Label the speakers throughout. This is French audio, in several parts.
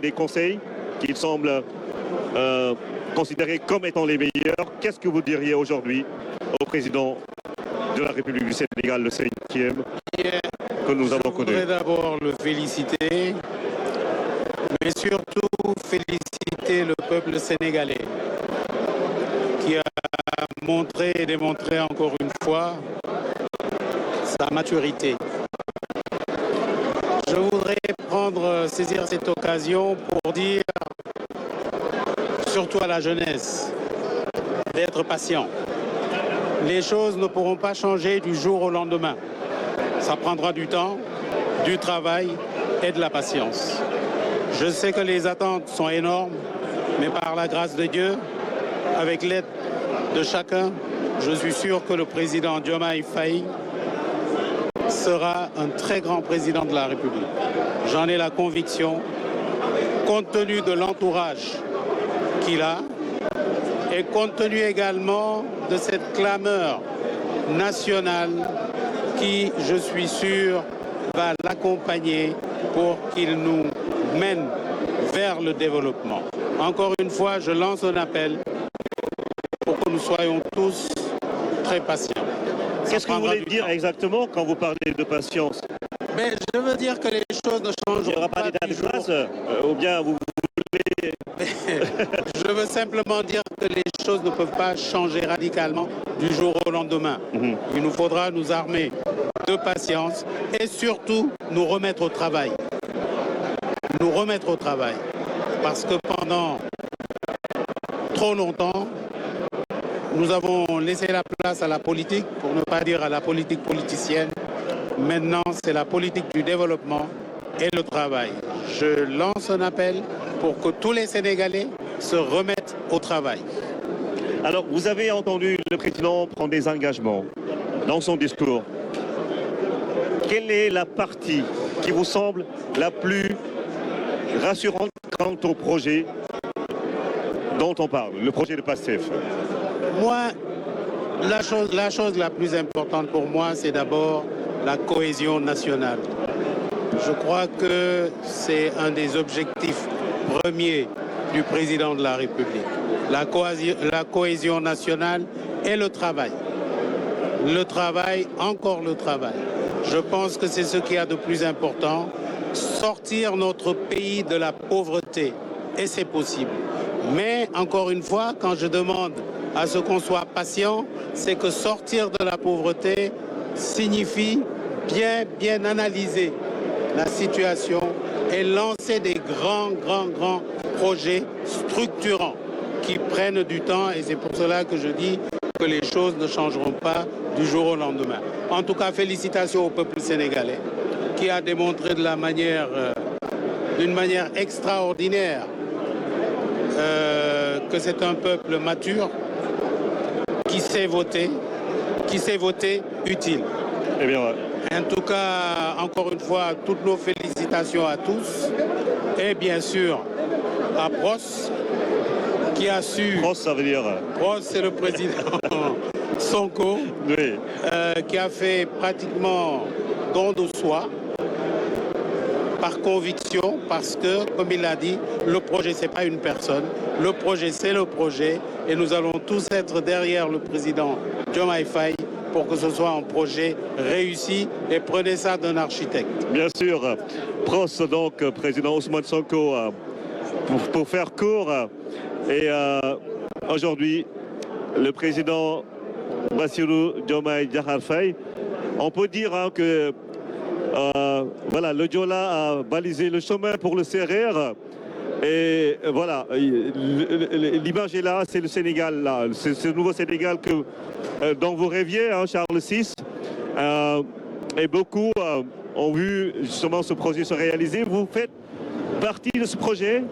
Speaker 1: des conseils qu'il semble considérer comme étant les meilleurs. Qu'est-ce que vous diriez aujourd'hui au président de la République du Sénégal, le 5e, que nous avons connu?
Speaker 2: Je voudrais d'abord le féliciter, mais surtout féliciter le peuple sénégalais qui a montré et démontré encore une fois sa maturité. Je voudrais saisir cette occasion pour dire, surtout à la jeunesse, d'être patient. Les choses ne pourront pas changer du jour au lendemain. Ça prendra du temps, du travail et de la patience. Je sais que les attentes sont énormes, mais par la grâce de Dieu, avec l'aide de chacun, je suis sûr que le président Diomaye Faye sera un très grand président de la République. J'en ai la conviction, compte tenu de l'entourage qu'il a et compte tenu également de cette clameur nationale qui, je suis sûr, va l'accompagner pour qu'il nous mène vers le développement. Encore une fois, je lance un appel pour que nous soyons tous très patients.
Speaker 1: Qu'est-ce que vous voulez dire exactement quand vous parlez de patience?
Speaker 2: Mais je veux dire que les choses ne changeront pas.
Speaker 1: Il n'y aura pas d'état de grâce ou bien vous voulez...
Speaker 2: Je veux simplement dire que les choses ne peuvent pas changer radicalement du jour au lendemain. Il nous faudra nous armer de patience et surtout nous remettre au travail. Nous remettre au travail. Parce que pendant trop longtemps, nous avons laissé la place à la politique, pour ne pas dire à la politique politicienne. Maintenant, c'est la politique du développement et le travail. Je lance un appel pour que tous les Sénégalais se remettent au travail.
Speaker 1: Alors, vous avez entendu le président prendre des engagements dans son discours. Quelle est la partie qui vous semble la plus rassurante quant au projet dont on parle, le projet de PASTEF?
Speaker 2: Moi, la chose la plus importante pour moi, c'est d'abord la cohésion nationale. Je crois que c'est un des objectifs premiers du président de la République. La cohésion nationale et le travail. Le travail, encore le travail. Je pense que c'est ce qu'il y a de plus important. Sortir notre pays de la pauvreté. Et c'est possible. Mais, encore une fois, quand je demande à ce qu'on soit patient, c'est que sortir de la pauvreté signifie bien analyser la situation et lancer des grands projets structurants qui prennent du temps, et c'est pour cela que je dis que les choses ne changeront pas du jour au lendemain. En tout cas, félicitations au peuple sénégalais qui a démontré d'une manière extraordinaire que c'est un peuple mature qui sait voter utile.
Speaker 1: Eh bien, ouais.
Speaker 2: En tout cas, encore une fois, toutes nos félicitations à tous. Et bien sûr, à Pros, qui a su...
Speaker 1: Pros, ça veut dire...
Speaker 2: Pros, c'est le président Sonko,
Speaker 1: oui.
Speaker 2: Qui a fait pratiquement don de soi, par conviction, parce que, comme il l'a dit, le projet, ce n'est pas une personne. Le projet, c'est le projet. Et nous allons tous être derrière le président Diomaye Faye pour que ce soit un projet réussi, et prenez ça d'un architecte.
Speaker 1: Bien sûr. Pros, donc, président Ousmane Sonko, pour faire court. Et aujourd'hui, le président Bassirou Diomaye Diakhar Faye, on peut dire que voilà, le Joola a balisé le chemin pour le Sérère. Et voilà, l'image est là, c'est le Sénégal, là. C'est ce nouveau Sénégal dont vous rêviez, hein, Charles VI. Et beaucoup ont vu justement ce projet se réaliser. Vous faites partie de ce projet?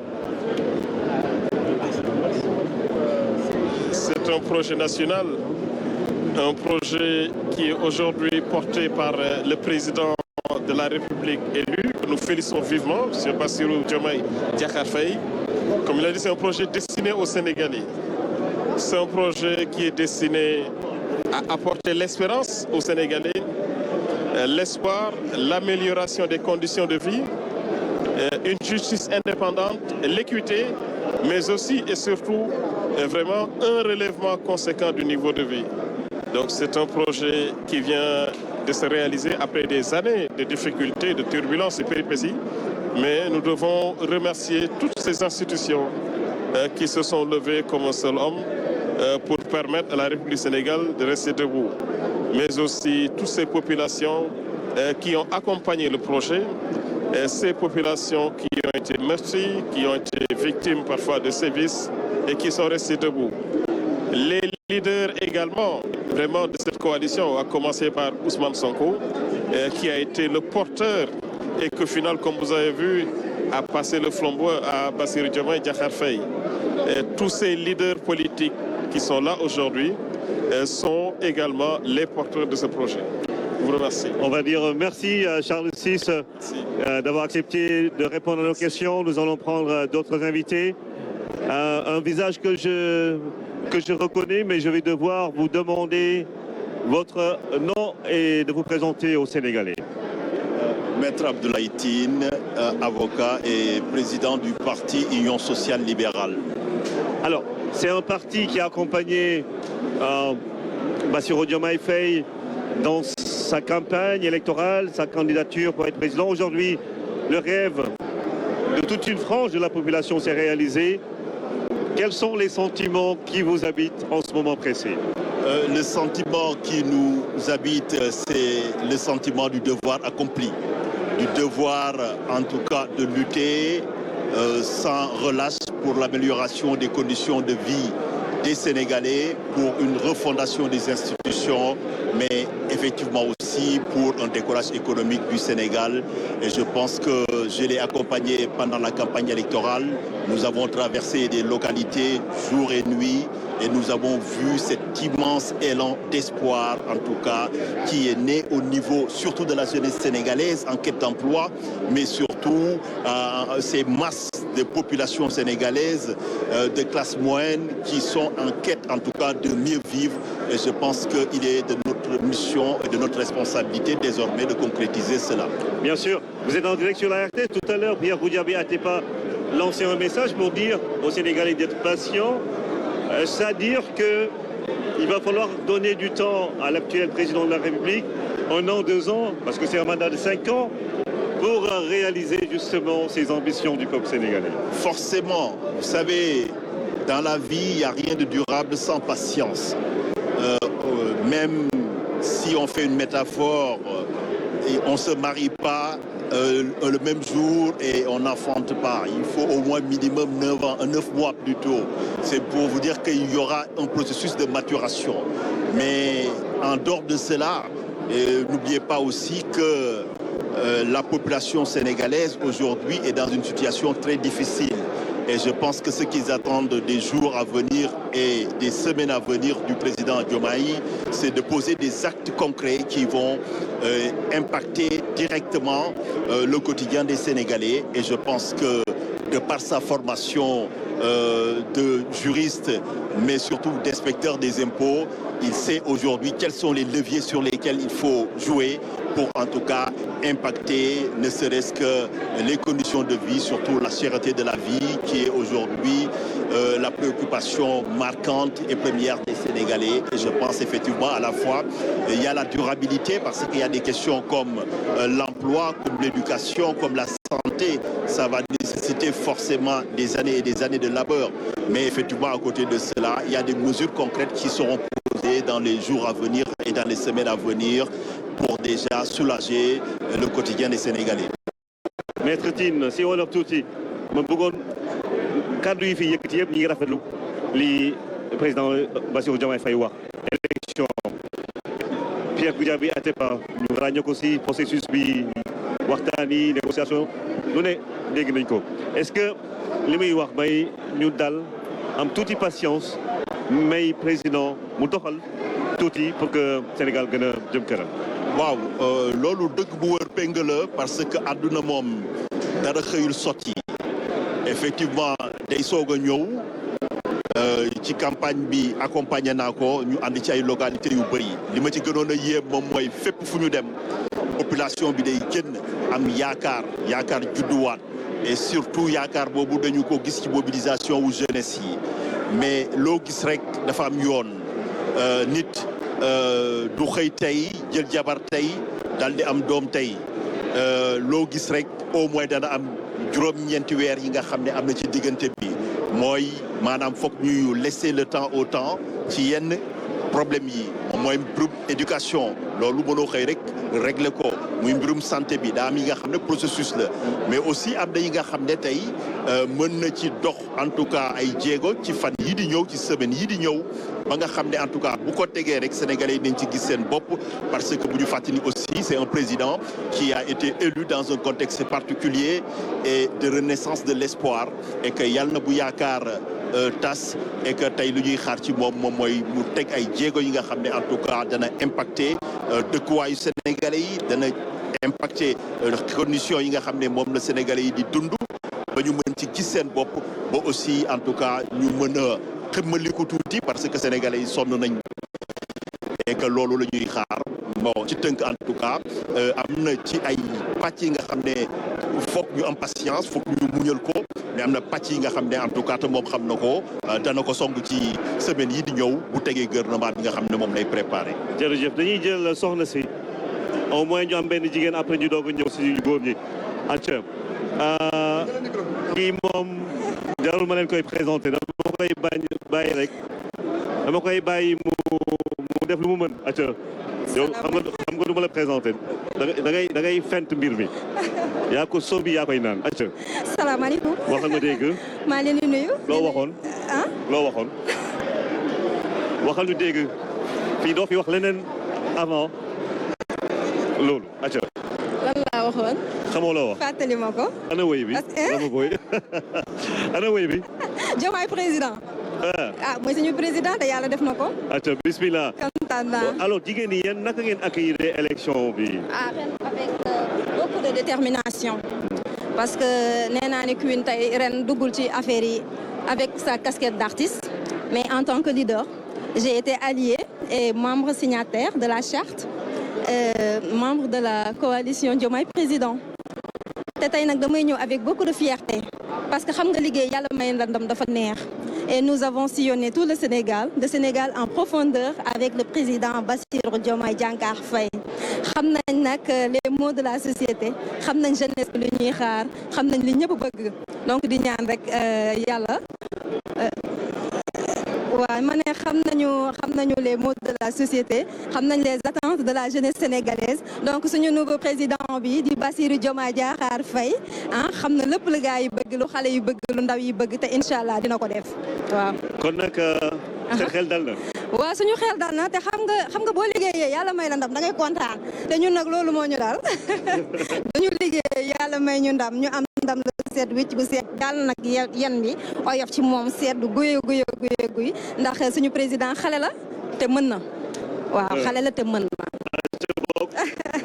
Speaker 3: C'est un projet national, un projet qui est aujourd'hui porté par le président de la République élu, que nous félicitons vivement, M. Bassirou Diomaye Diakhar Faye. Comme il a dit, c'est un projet destiné aux Sénégalais. C'est un projet qui est destiné à apporter l'espérance aux Sénégalais, l'espoir, l'amélioration des conditions de vie, une justice indépendante, l'équité, mais aussi et surtout vraiment un relèvement conséquent du niveau de vie. Donc c'est un projet qui vient de se réaliser après des années de difficultés, de turbulences et péripéties. Mais nous devons remercier toutes ces institutions qui se sont levées comme un seul homme pour permettre à la République du Sénégal de rester debout. Mais aussi toutes ces populations qui ont accompagné le projet, ces populations qui ont été meurtries, qui ont été victimes parfois de sévices et qui sont restées debout. Les leaders également vraiment de cette coalition, à commencer par Ousmane Sonko, qui a été le porteur et que finalement, comme vous avez vu, a passé le flambeau à Bassirou Diomaye Diakhar Faye. Tous ces leaders politiques qui sont là aujourd'hui sont également les porteurs de ce projet. Je vous remercie.
Speaker 1: On va dire merci à Charles VI d'avoir accepté de répondre à nos questions. Nous allons prendre d'autres invités. Un visage que je reconnais, mais je vais devoir vous demander votre nom et de vous présenter aux Sénégalais.
Speaker 4: Maître Abdoulaye Tine, avocat et président du parti Union sociale libérale.
Speaker 1: Alors, c'est un parti qui a accompagné Bassirou Diomaye Faye dans sa campagne électorale, sa candidature pour être président. Aujourd'hui, le rêve de toute une frange de la population s'est réalisé. Quels sont les sentiments qui vous habitent en ce moment précis?
Speaker 4: Le sentiment qui nous habite, c'est le sentiment du devoir accompli. Du devoir, en tout cas, de lutter sans relâche pour l'amélioration des conditions de vie des Sénégalais, pour une refondation des institutions, mais effectivement aussi pour un décollage économique du Sénégal. Et je pense que je l'ai accompagné pendant la campagne électorale. Nous avons traversé des localités jour et nuit et nous avons vu cet immense élan d'espoir, en tout cas, qui est né au niveau surtout de la jeunesse sénégalaise en quête d'emploi, mais surtout ces masses de populations sénégalaises de classe moyenne qui sont en quête, en tout cas, de mieux vivre. Et je pense qu'il est de notre mission et de notre responsabilité désormais de concrétiser cela.
Speaker 1: Bien sûr, vous êtes en direct sur la RT. Tout à l'heure, Pierre Goudiaby Atepa lançait un message pour dire aux Sénégalais d'être patients, c'est-à-dire qu'il va falloir donner du temps à l'actuel président de la République, 1 an, 2 ans, parce que c'est un mandat de 5 ans, pour réaliser justement ses ambitions du peuple sénégalais.
Speaker 4: Forcément, vous savez, dans la vie, il n'y a rien de durable sans patience. Même si on fait une métaphore, on ne se marie pas le même jour et on n'enfante pas. Il faut au moins minimum 9 mois plus tôt. C'est pour vous dire qu'il y aura un processus de maturation. Mais en dehors de cela, n'oubliez pas aussi que la population sénégalaise aujourd'hui est dans une situation très difficile. Et je pense que ce qu'ils attendent des jours à venir et des semaines à venir du président Diomaye, c'est de poser des actes concrets qui vont impacter directement le quotidien des Sénégalais. Et je pense que de par sa formation de juriste, mais surtout d'inspecteur des impôts, il sait aujourd'hui quels sont les leviers sur lesquels il faut jouer pour en tout cas impacter ne serait-ce que les conditions de vie, surtout la cherté de la vie qui est aujourd'hui la préoccupation marquante et première des Sénégalais. Et je pense effectivement à la fois il y a la durabilité parce qu'il y a des questions comme l'emploi, comme l'éducation, comme la santé. Ça va nécessiter forcément des années et des années de labeur. Mais effectivement à côté de cela, il y a des mesures concrètes qui seront posées dans les jours à venir et dans les semaines à venir pour déjà soulager le quotidien des Sénégalais.
Speaker 1: Maître Tine, si wolof tuuti ma bëggoon kàddu yi fi yëkkati yëpp ñi ngi rafetlu li président Bassirou Diomaye Faye wax élection Pierre Goudiaby Atepa ñu ràññee ko si processus bi waxtaan yi négociation lu ne dégg nañ ko. Est-ce que li muy wax may ñu dal am tuuti patience may président mu doxal tuuti pour que Sénégal gën a jëm kanam.
Speaker 4: waaw loolu dëgg bu wër péng la parce que àdduna moom dara xëyul sotti effectivement day soog a ñëw ci campagne bi accompagné naa ko ñu ànd ci ay localités yu bëri li ma ci gënoon a yéem moom mooy fépp fu ñu dem population bi day génn am yaakaar judduwaat et surtout yaakaar boobu dañu ko gis ci mobilisation wu jeunesse yi mais loo gis rek dafa am yoon nit du xëy tey jël jabar tey dal di am doom tey loo gis rek au moins dana am juróom-ñeenti weer yi nga xam ne am na ci diggante bi mooy maanaam foog ñuy laisser le temps au temps ci yenn problème yi mooy mbirum éducation loolu mënoo xëy rek régler ko muy mbirum santé bi daa am yi nga xam ne processus la mais aussi am na yi nga xam ne tey mën na ci dox en tout cas ay jéego ci fan yi di ñëw ci semaine yi di ñëw ba nga xam ne en tout cas bu ko tegee rek sénégalais yi nañ ci gis seen bopp parce que bu ñu fàttali aussi c'est un président qui a été élu dans un contexte particulier et de renaissance de l'espoir et que yàlla na bu yaakaar tas et que tey lu ñuy xaar ci moom mooy mu teg ay jéego yi nga xam ne en tout cas dana impacter dëkkuwaayu sénégalais yi dana impacter conditions yi nga xam ne moom la sénégalais yi di dund ba ñu mën ci gis seen bopp ba aussi en tout cas ñu mën a xëmmaliku tuuti parce que sénégalais yi sonn nañ et que loolu la ñuy xaar bon ci tënk en tout cas am na ci ay pàcc yi nga xam ne foog ñu am patience foog ñu muñal ko mais am na pàcc yi nga xam ne en tout cas te moom xam na ko dana ko song ci semaine yi di ñëw bu tegee gouvernement bi nga xam ne moom lay préparé.
Speaker 1: jërëjëf dañuy jël soxna si au moins ñu am benn jigéen après ñu doog a ñëw si góor ñi. acca kii moom jarul ma leen koy présenté dama koy bàyyi rek dama koy bàyyi mu def lu mu mën. acca yow xam nga du ma la présenté da ngay fent mbir mi yaa ko sóobi yaa koy naan acca.
Speaker 5: salaamaaleykum.
Speaker 1: waxal ma dégg.
Speaker 5: maa leen di nuyu.
Speaker 1: loo waxoon. loo waxoon. waxal lu dégg fii doo fi wax leneen avant loolu acca.
Speaker 5: lan laa waxoon.
Speaker 1: xamoo loo wax.
Speaker 5: fàttali ma ko.
Speaker 1: ana wéy bi. dama koy ana wéy bi.
Speaker 5: Diomaye président. mooy suñu président te yàlla def na ko.
Speaker 1: acca bismillah.
Speaker 5: kontaan naa.
Speaker 1: alors jigéen ñi yéen naka ngeen accueillir élection bi.
Speaker 5: ren avec beaucoup de détermination. parce que nee naa ne Queen tey ren duggul ci affaire yi avec sa casquette d'artiste mais en tant que leader j'ai été allié et membre signataire de la charte membre de la coalition Diomaye président te tey nag damay ñëw avec beaucoup de fierté parce que xam nga liggéey yàlla may la ndam dafa neex et nous avons sillonné tout le Sénégal en profondeur avec le président Bassirou Diomaye Diakhar Faye xam nañ nag les maux de la société xam nañ jeunesse bi lu ñuy xaar xam nañ li ñëpp bëgg donc di ñaan rek yàlla waaw ma ne xam nañu les maux de la société xam nañ les attentes de la jeunesse sénégalaise donc suñu nouveau président bi di Bassirou Diomaye Diakhar Faye xam na lépp lu gaa yi bëgg lu xale yi bëgg lu ndaw yi bëgg te incha allah dina ko def waaw.
Speaker 1: kon nag seen xel dal na.
Speaker 5: waaw suñu xel dal na te xam nga boo liggéeyee yàlla may la ndam da ngay kontaan te ñun nag loolu moo ñu dal dañu liggéey yàlla may ñu ndam ñu am ndam la seet wicc bu seet yàlla nag yan bi oyof ci moom seet du guy ndax suñu président xale la te mën na waaw xale la te mën na.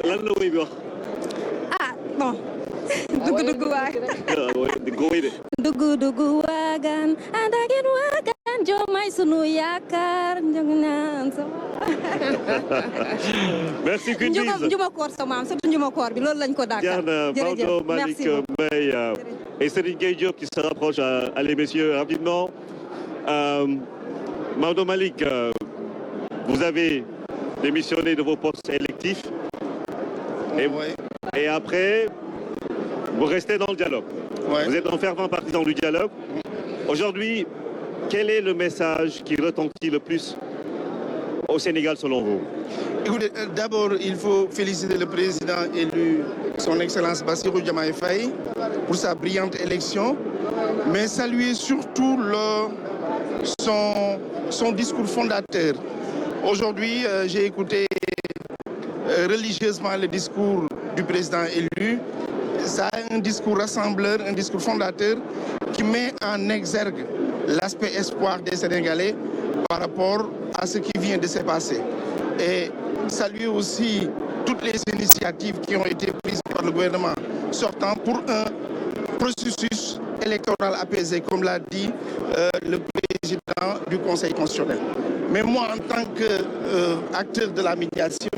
Speaker 1: lan la woy bi wax.
Speaker 5: bon. dugg waagaan ànd ak yéen waagaan Diomaye sunu yaakaar
Speaker 1: merci Queen Biz.
Speaker 5: njuma koor sa maam surtout njuma koor bi loolu lañ ko dàkkal.
Speaker 1: jërëjëf Maodo Malick Mbaye et Serigne Gueye Diop qui se rapproche. Allez messieurs rapidement. Maodo Malick, vous avez démissionné de vos postes électifs et après vous restez dans le dialogue. Ouais. Vous êtes un fervent partisan du dialogue. Aujourd'hui, quel est le message qui retentit le plus au Sénégal selon vous?
Speaker 6: Écoutez, d'abord, il faut féliciter le président élu, son Excellence Bassirou Diomaye Faye, pour sa brillante élection, mais saluer surtout son discours fondateur. Aujourd'hui, j'ai écouté religieusement le discours du président élu. Ça a un discours rassembleur, un discours fondateur qui met en exergue l'aspect espoir des Sénégalais par rapport à ce qui vient de se passer. Et saluer aussi toutes les initiatives qui ont été prises par le gouvernement sortant pour un processus électoral apaisé, comme l'a dit le président du Conseil constitutionnel. Mais moi, en tant qu'acteur de la médiation,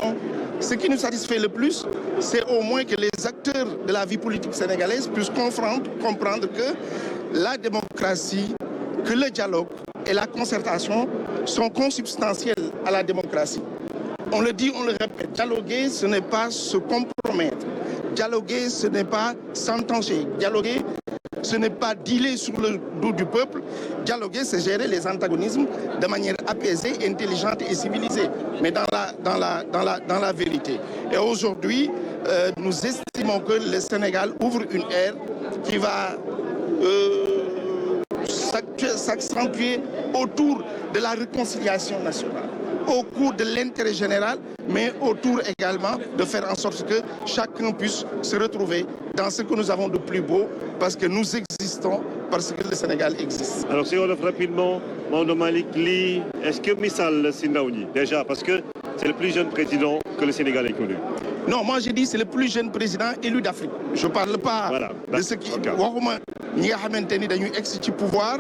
Speaker 6: ce qui nous satisfait le plus, c'est au moins que les acteurs de la vie politique sénégalaise puissent comprendre que la démocratie, que le dialogue et la concertation sont consubstantiels à la démocratie. On le dit, on le répète, dialoguer, ce n'est pas se compromettre. Dialoguer, ce n'est pas s'entancher. Dialoguer, ce n'est pas dealer sur le dos du peuple. Dialoguer, c'est gérer les antagonismes de manière apaisée, intelligente et civilisée, mais dans la vérité. Et aujourd'hui, nous estimons que le Sénégal ouvre une ère qui va s'accentuer autour de la réconciliation nationale, au cours de l'intérêt général, mais autour également de faire en sorte que chacun puisse se retrouver dans ce que nous avons de plus beau, parce que nous existons, parce que le Sénégal existe.
Speaker 1: Alors si on offre rapidement, Maodo Malick Ly, est-ce que Missal Sindaouni, déjà, parce que c'est le plus jeune président que le Sénégal ait connu?
Speaker 6: Non, moi je dis c'est le plus jeune président élu d'Afrique. Je ne parle pas de ce qui... waxuma ñi nga xamante ni dañuy egsi ci pouvoir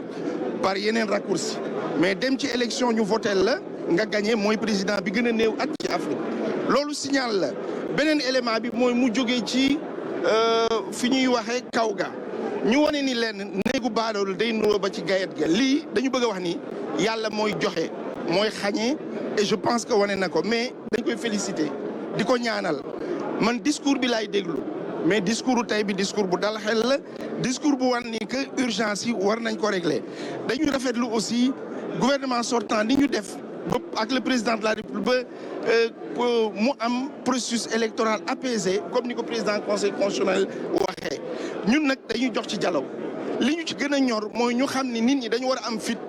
Speaker 6: par yeneen raccourci, mais dem ci élection ñu voté la nga gagné mooy président bi gën a néew at ci Afrique. Loolu signal la beneen élément bi mooy mu jógee ci fi ñuy waxee kaw ga ñu wane ni leen néegu baadoolu day nuroo ba ci gayet ga lii dañu bëgg a wax ni yàlla mooy joxe mooy xañee, et je pense que wane na ko, mais dañ koy féliciter di ko ñaanal. Man discours bi laay déglu, mais discours tey bi discours bu dal xel la, discours bu wan ni que urgence yi war nañ ko régler. Dañuy rafetlu aussi gouvernement sortant ni ñu def ak le président de la République ba mu am processus électoral apaisé comme ni ko président conseil constitutionnel waxee. Ñun nag dañuy jox ci dialogue li ñu ci gën a ñor mooy ñu xam ni nit ñi dañu war a am fit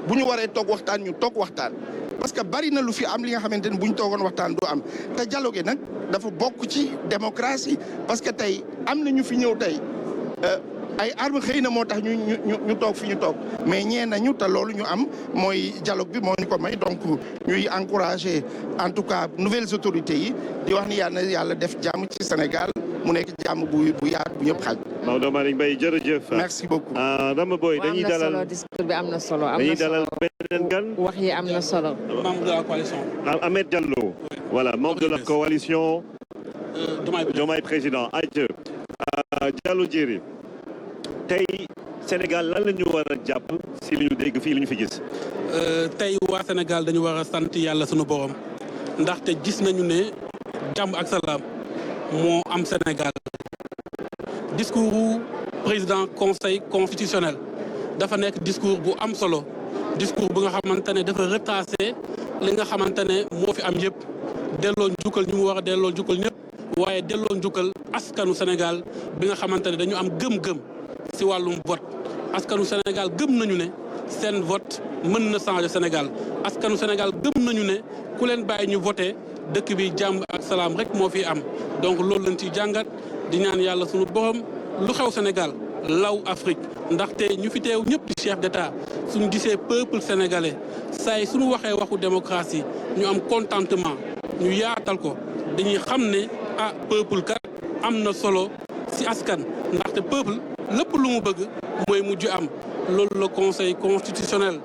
Speaker 6: bu ñu waree toog waxtaan ñu toog waxtaan. Parce que bari na lu fi am li nga xamante ni bu ñu toogoon waxtaan du am te dialogue nag dafa bokk ci démocratie, parce que tey am na ñu fi ñëw tey ay armes xëy na moo tax ñu toog fi ñu toog, mais ñee nañu te loolu ñu am mooy dialogue bi moo ñu ko may. Donc ñuy encourager en tout cas nouvelles autorités yi di wax ni yàlla def jàmm ci Sénégal mu nekk jàmm bu yaatu bu ñëpp xaj.
Speaker 1: Maodo Malick Mbaye jërëjëf.
Speaker 6: Merci beaucoup.
Speaker 1: Rama Boy dañuy dalal
Speaker 7: discours bi am na solo.
Speaker 1: dañuy dalal beneen gan.
Speaker 7: wax yi am na solo.
Speaker 8: Membre de la coalition.
Speaker 1: Ahmed Diallo. Voilà, membre de la coalition. Diomaye président. Adieu. Diallo Diéry. tey Sénégal lan la ñu war a jàpp si li ñu dégg fii li ñu fi gis.
Speaker 8: tey waa Sénégal dañu war a sant yàlla sunu borom ndaxte gis nañu ne jàmm ak salaam moo am Sénégal. Discours président conseil constitutionnel dafa nekk discours bu am solo, discours bu nga xamante ne dafa retracé li nga xamante ne moo fi am yëpp, delloo njukkal ñu mu war a delloo njukkal ñëpp, waaye delloo njukkal askanu Sénégal bi nga xamante ne dañu am gëm-gëm si wàllum vote. Askanu Sénégal gëm nañu ne seen vote mën na changer Sénégal. Askanu Sénégal gëm nañu ne ku leen bàyyi ñu voté dëkk bi jàmm ak salaam rek moo fi am. Donc loolu lañ ciy jàngat di ñaan yàlla sunu borom lu xew Sénégal law Afrique, ndaxte ñu fi teew ñëpp di chef d'État suñu gisee peuple sénégalais say suñu waxee waxu démocratie ñu am contentement ñu yaatal ko dañuy xam ne peuple kat am na solo ci askan, ndaxte peuple lépp lu mu bëgg mooy mujj am. Loolu la conseil constitutionnel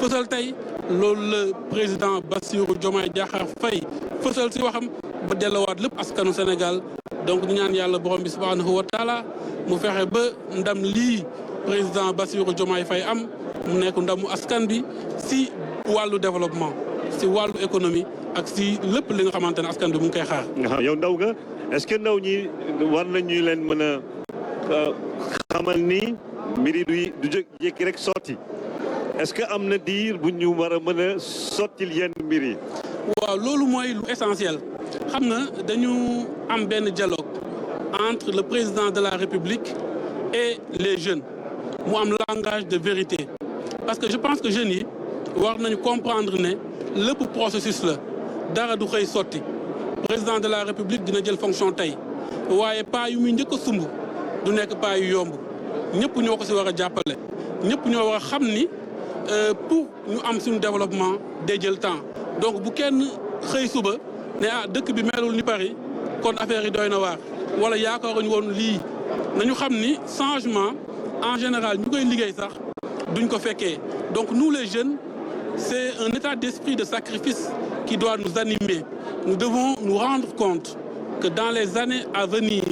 Speaker 8: fësal tey, loolu la président Bassirou Diomaye Diakhar Faye fësal ci waxam ba delluwaat lépp askanu Sénégal. Donc ñu ñaan yàlla borom bi subhanahu wa taala mu fexe ba ndam lii président Bassirou Diomaye Faye am mu nekk ndamu askan bi ci wàllu développement, ci wàllu économie ak ci lépp li nga xamante ne askan bi mu ngi koy xaar.
Speaker 1: yow ndaw nga, est-ce que ndaw ñi war nañu leen mën a xamal ni mbir yi du jékki rek sotti, est-ce que am na diir bu ñu war a mën a sottil yenn mbir yi?
Speaker 8: waaw loolu mooy lu essentiel. xam nga dañu am benn dialogue entre le président de la République et les jeunes mu am langage de vérité, parce que je pense que jeunes yi war nañu comprendre ne lépp processus la, dara du xëy sotti. Président de la République dina jël fonction tey, waaye pas yu muy njëkk a sumb du nekk pas yu yomb. ñëpp ñoo ko ci war a jàppale, ñëpp ñoo war a xam ni pour ñu am suñu développement day jël temps. Donc bu kenn xëy suba ne dëkk bi melul ni Paris kon affaire yi doy na waar wala yaakaaruñu woon lii. Nañu xam ni changement en général ñu koy liggéey sax duñ ko fekkee. Donc nous les jeunes, c'est un état d'esprit de sacrifice qui doit nous animer. Nous devons nous rendre compte que dans les années à venir,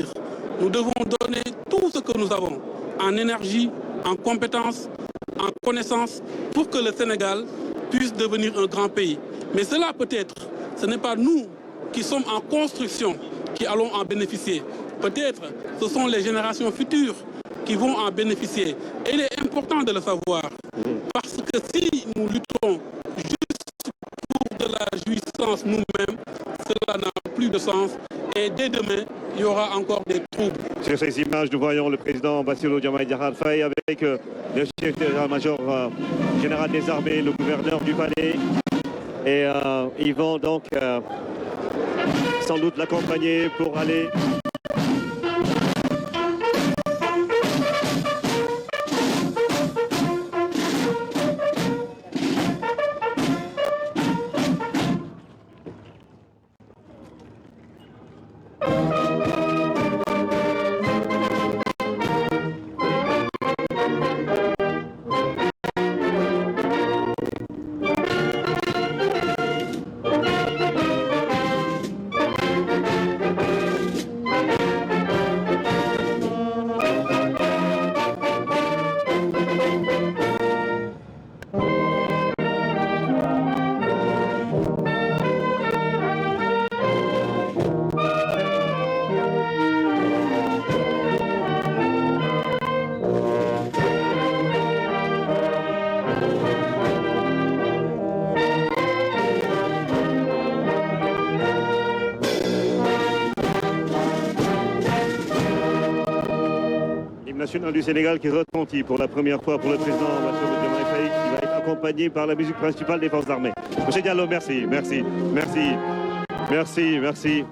Speaker 8: nous devons donner tout ce que nous avons en énergie, en compétences, en connaissances pour que le Sénégal puisse devenir un grand pays. Mais cela peut-être, ce n'est pas nous qui sommes en construction qui allons en bénéficier. Peut-être ce sont les générations futures qui vont en bénéficier. Et il est important de le savoir. Parce que si nous luttons juste pour de la jouissance nous-mêmes, cela n'a plus de sens. Et dès demain, il y aura encore des troubles.
Speaker 1: Sur ces images, nous voyons le président Bassirou Diomaye Diakhar Faye avec le chef d'état-major général des armées, le gouverneur du palais. Et ils vont donc sans doute l'accompagner pour aller... national du Sénégal qui retentit pour la première fois pour le président Bassirou Diomaye Faye, qui va être accompagné par la musique principale des forces armées. Monsieur Diallo, merci, merci, merci, merci, merci.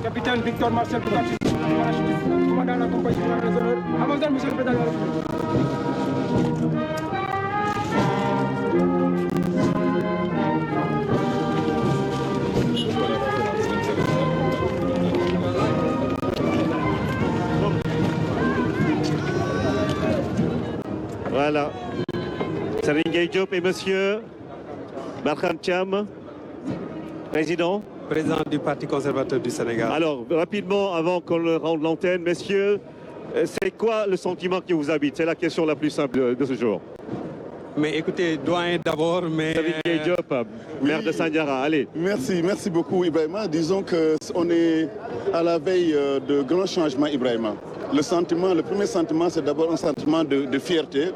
Speaker 9: Capitaine Victor Marcel Bougatis, commandant la compagnie des honneurs. Avancez, monsieur le président.
Speaker 1: Voilà. Serigne Gueye Diop et monsieur Barkham Thiam, président
Speaker 10: du Parti conservateur du Sénégal.
Speaker 1: Alors, rapidement, avant qu'on le rende l'antenne, messieurs, c'est quoi le sentiment qui vous habite? C'est la question la plus simple de ce jour.
Speaker 10: Mais écoutez, doyen d'abord, mais...
Speaker 1: Serigne Gueye Diop, maire de Sandiara, allez.
Speaker 11: Merci beaucoup Ibrahima. Disons qu'on est à la veille de grands changements, Ibrahima. Le premier sentiment, c'est d'abord un sentiment de fierté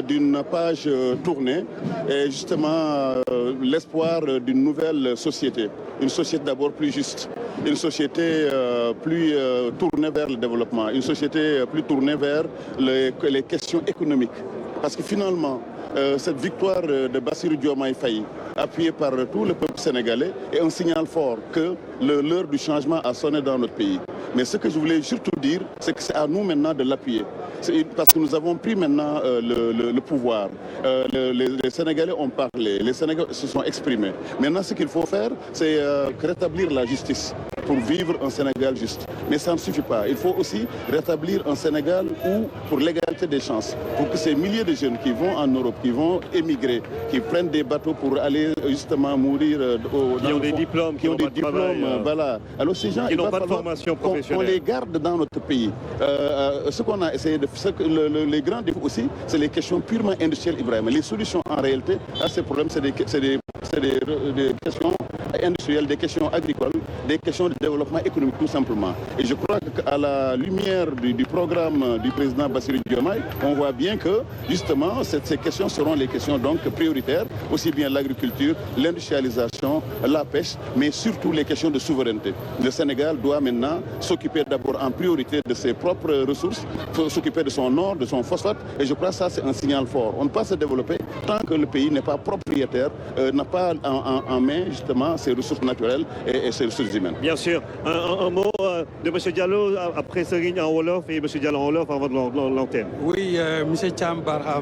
Speaker 11: d'une page tournée et justement l'espoir d'une nouvelle société. Une société d'abord plus juste, une société plus tournée vers le développement, une société plus tournée vers les questions économiques. Parce que finalement, cette victoire de Bassirou Diomaye Faye, appuyée par tout le peuple sénégalais, est un signal fort que l'heure du changement a sonné dans notre pays. Mais ce que je voulais surtout dire, c'est que c'est à nous maintenant de l'appuyer. Parce que nous avons pris maintenant le pouvoir. Les Sénégalais ont parlé, les Sénégalais se sont exprimés. Maintenant, ce qu'il faut faire, c'est rétablir la justice pour vivre un Sénégal juste. Mais ça ne suffit pas. Il faut aussi rétablir un Sénégal où, pour l'égalité des chances, pour que ces milliers de jeunes qui vont en Europe, qui vont émigrer, qui prennent des bateaux pour aller justement mourir
Speaker 1: qui ont des diplômes,
Speaker 11: voilà. Alors ces gens,
Speaker 1: qui n'ont pas de formation professionnelle.
Speaker 11: On les garde dans notre pays. Ce qu'on a essayé de faire, les grands défis aussi, c'est les questions purement industrielles, Ibrahim. Les solutions en réalité à ces problèmes, c'est des questions industrielles, des questions agricoles, des questions de développement économique tout simplement. Et je crois qu'à la lumière du programme du président Bassirou Diomaye, on voit bien que justement ces questions seront les questions donc prioritaires, aussi bien l'agriculture, l'industrialisation, la pêche, mais surtout les questions de souveraineté. Le Sénégal doit maintenant s'occuper d'abord en priorité de ses propres ressources, s'occuper de son or, de son phosphate, et je crois que ça c'est un signal fort. On ne peut pas se développer tant que le pays n'est pas propriétaire, n'a pas en main justement ses ressources naturelles et ses ressources humaines.
Speaker 1: Bien sûr. Un mot de M. Diallo après Serigne en Wolof et M. Diallo en Wolof avant de l'antenne.
Speaker 10: Oui, M. Thiam Barham.